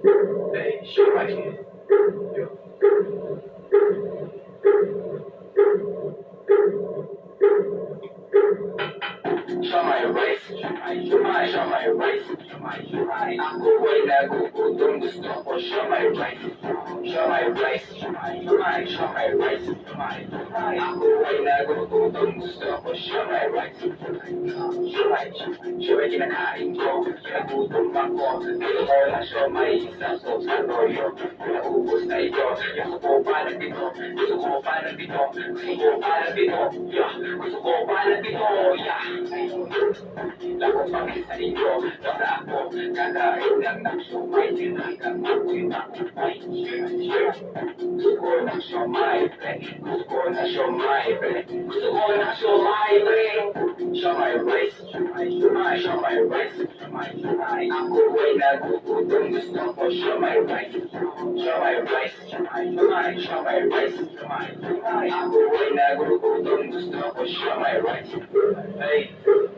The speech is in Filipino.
Hey, show my kid. Yo. Show my rice, show my rice, I'm going to go to the store for show my rice, show my rice, show my rice, I'm going to go to the store for show my rice, show my kinakain ko, kinagutom ako, wala show my isa, so sa toyo, naubos na ito, gusto ko pa ng dito, gusto ko pa ng dito, gusto ko pa ng dito, yeah, gusto ko pa ng dito, yeah. Lahat pang isa inyo, basta ako, kakain lang ng siomay, hanggang ako'y makupay. Gusto ko ng siomay, pre, gusto ko ng siomay, pre, gusto ko ng siomay, pre. Siomay rice, siomay rice, ako ay nagugutom, gusto ko siomay rice, siomay rice, siomay rice, ako ay nagugutom, gusto ko siomay rice. Hey.